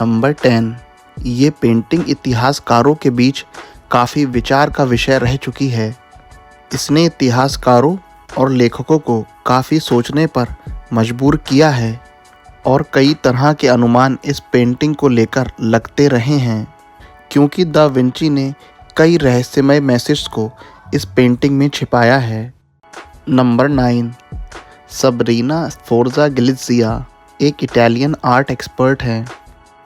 Number 10, ये painting इतिहासकारों के बीच काफ़ी विचार का विषय रह चुकी है। इसने इतिहासकारों और लेखकों को काफ़ी सोचने पर मजबूर किया है और कई तरह के अनुमान इस पेंटिंग को लेकर लगते रहे हैं, क्योंकि दा विंची ने कई रहस्यमय मैसेज को इस पेंटिंग में छिपाया है। नंबर 9, सबरीना स्फोर्जा गिलित्सिया एक इटालियन आर्ट एक्सपर्ट हैं।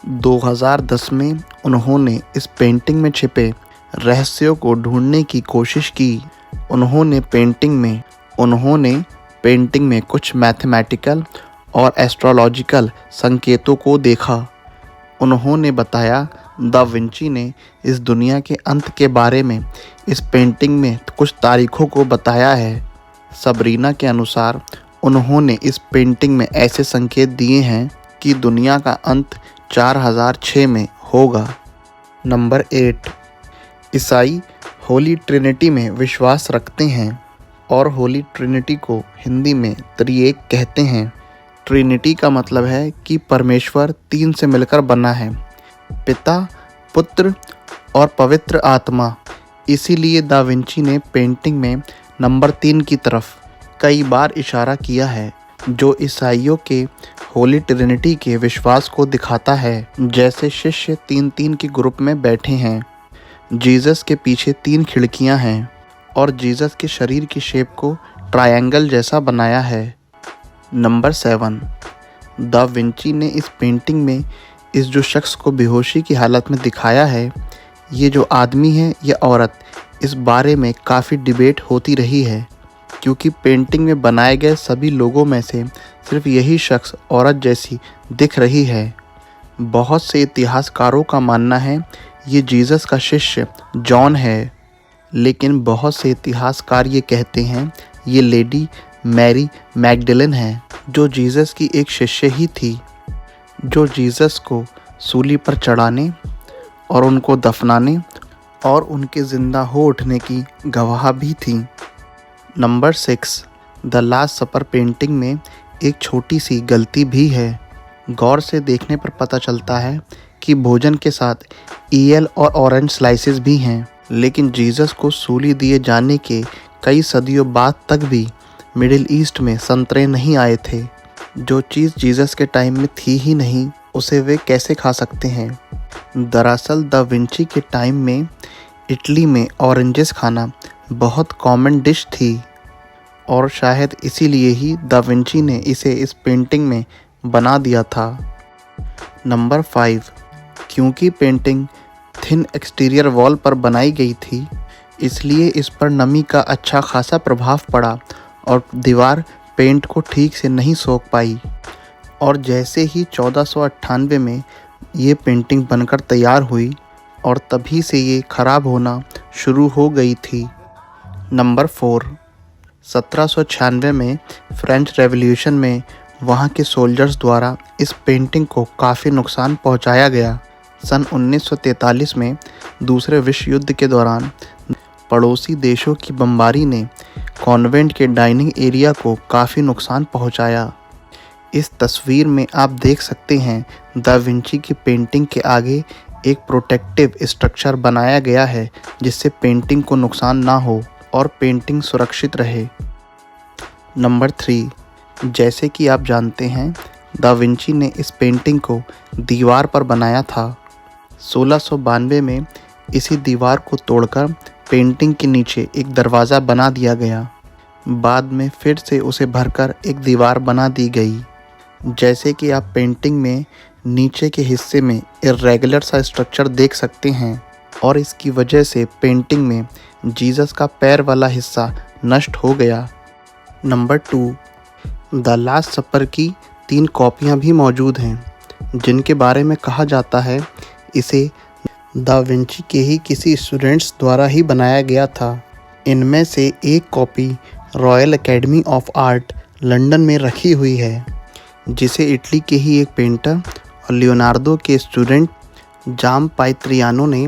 2010 में उन्होंने इस पेंटिंग में छिपे रहस्यों को ढूंढने की कोशिश की। उन्होंने पेंटिंग में कुछ मैथमेटिकल और एस्ट्रोलॉजिकल संकेतों को देखा। उन्होंने बताया दा विंची ने इस दुनिया के अंत के बारे में इस पेंटिंग में कुछ तारीखों को बताया है। सबरीना के अनुसार उन्होंने इस पेंटिंग में ऐसे संकेत दिए हैं कि दुनिया का अंत 4006 में होगा। नंबर 8, ईसाई होली ट्रिनिटी में विश्वास रखते हैं और होली ट्रिनिटी को हिंदी में त्रिएक कहते हैं। ट्रिनिटी का मतलब है कि परमेश्वर 3 से मिलकर बना है, पिता, पुत्र और पवित्र आत्मा। इसीलिए दा विंची ने पेंटिंग में नंबर 3 की तरफ कई बार इशारा किया है, जो ईसाइयों के होली ट्रिनिटी के विश्वास को दिखाता है। जैसे शिष्य 3-3 के ग्रुप में बैठे हैं, जीसस के पीछे 3 खिड़कियां हैं और जीसस के शरीर की शेप को ट्रायंगल जैसा बनाया है। नंबर 7, दा विंची ने इस पेंटिंग में इस जो शख्स को बेहोशी की हालत में दिखाया है, ये जो आदमी है या औरत, इस बारे में काफ़ी डिबेट होती रही है, क्योंकि पेंटिंग में बनाए गए सभी लोगों में से सिर्फ यही शख्स औरत जैसी दिख रही है। बहुत से इतिहासकारों का मानना है ये जीसस का शिष्य जॉन है, लेकिन बहुत से इतिहासकार ये कहते हैं ये लेडी मैरी मैगडलेन है, जो जीसस की एक शिष्य ही थी, जो जीसस को सूली पर चढ़ाने और उनको दफनाने और उनके ज़िंदा हो उठने की गवाह भी थी। Number 6, the last supper painting में एक छोटी सी गलती भी है। गौर से देखने पर पता चलता है कि भोजन के साथ ईयल और ऑरेंज स्लाइसेस भी हैं, लेकिन जीसस को सूली दिए जाने के कई सदियों बाद तक भी मिडिल ईस्ट में संतरे नहीं आए थे। जो चीज़ जीसस के टाइम में थी ही नहीं, उसे वे कैसे खा सकते हैं। दरअसल दा विंची के टाइम में इटली में ऑरेंजेस खाना बहुत कॉमन डिश थी और शायद इसीलिए ही दा विंची ने इसे इस पेंटिंग में बना दिया था। नंबर 5, क्योंकि पेंटिंग थिन एक्सटीरियर वॉल पर बनाई गई थी, इसलिए इस पर नमी का अच्छा खासा प्रभाव पड़ा और दीवार पेंट को ठीक से नहीं सोख पाई। और जैसे ही 1498 में ये पेंटिंग बनकर तैयार हुई और तभी से ये ख़राब होना शुरू हो गई थी। नंबर 4, 1796 में फ्रेंच रेवोल्यूशन में वहाँ के सोल्जर्स द्वारा इस पेंटिंग को काफ़ी नुकसान पहुँचाया गया। सन 1943 में दूसरे विश्व युद्ध के दौरान पड़ोसी देशों की बमबारी ने कॉन्वेंट के डाइनिंग एरिया को काफ़ी नुकसान पहुँचाया। इस तस्वीर में आप देख सकते हैं दा विंची की पेंटिंग के आगे एक प्रोटेक्टिव स्ट्रक्चर बनाया गया है, जिससे पेंटिंग को नुकसान ना हो और पेंटिंग सुरक्षित रहे। नंबर 3, जैसे कि आप जानते हैं दा विंची ने इस पेंटिंग को दीवार पर बनाया था। 1692 में इसी दीवार को तोड़कर पेंटिंग के नीचे एक दरवाज़ा बना दिया गया। बाद में फिर से उसे भरकर एक दीवार बना दी गई। जैसे कि आप पेंटिंग में नीचे के हिस्से में इर्रेगुलर सा स्ट्रक्चर देख सकते हैं और इसकी वजह से पेंटिंग में जीसस का पैर वाला हिस्सा नष्ट हो गया। नंबर 2, द लास्ट सपर की 3 कॉपियाँ भी मौजूद हैं, जिनके बारे में कहा जाता है इसे दा विंची के ही किसी स्टूडेंट्स द्वारा ही बनाया गया था। इनमें से एक copy royal academy of art London में रखी हुई है, जिसे इटली के ही एक पेंटर और लियोनार्डो के स्टूडेंट जाम पाइत्रियानो ने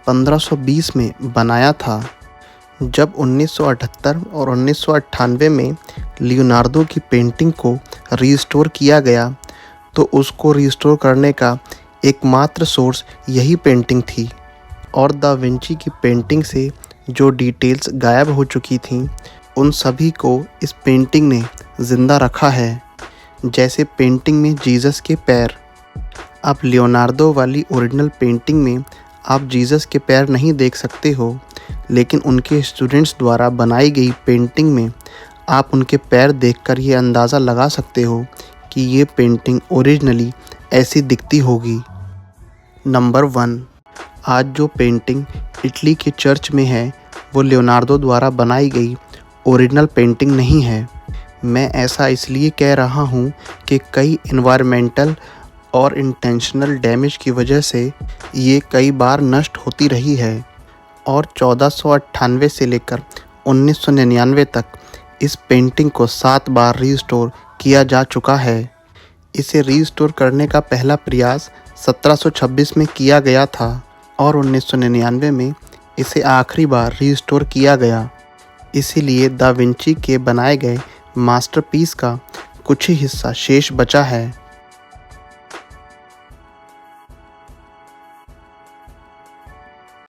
1520 में बनाया था। जब 1978 और 1998 में लियोनार्डो की पेंटिंग को रीस्टोर किया गया, तो उसको रीस्टोर करने का एकमात्र सोर्स यही पेंटिंग थी और दा विंची की पेंटिंग से जो डिटेल्स गायब हो चुकी थीं उन सभी को इस पेंटिंग ने ज़िंदा रखा है। जैसे पेंटिंग में जीसस के पैर। अब लियोनार्डो वाली ओरिजिनल पेंटिंग में आप जीसस के पैर नहीं देख सकते हो, लेकिन उनके स्टूडेंट्स द्वारा बनाई गई पेंटिंग में आप उनके पैर देखकर ये अंदाज़ा लगा सकते हो कि ये पेंटिंग ओरिजिनली ऐसी दिखती होगी। नंबर 1, आज जो पेंटिंग इटली के चर्च में है वो लियोनार्डो द्वारा बनाई गई ओरिजिनल पेंटिंग नहीं है। मैं ऐसा इसलिए कह रहा हूँ कि कई इन्वायरमेंटल और इंटेंशनल डैमेज की वजह से ये कई बार नष्ट होती रही है और 1498 से लेकर 1999 तक इस पेंटिंग को 7 बार रीस्टोर किया जा चुका है। इसे रीस्टोर करने का पहला प्रयास 1726 में किया गया था और 1999 में इसे आखिरी बार रीस्टोर किया गया। इसीलिए दा विंची के बनाए गए मास्टरपीस का कुछ ही हिस्सा शेष बचा है।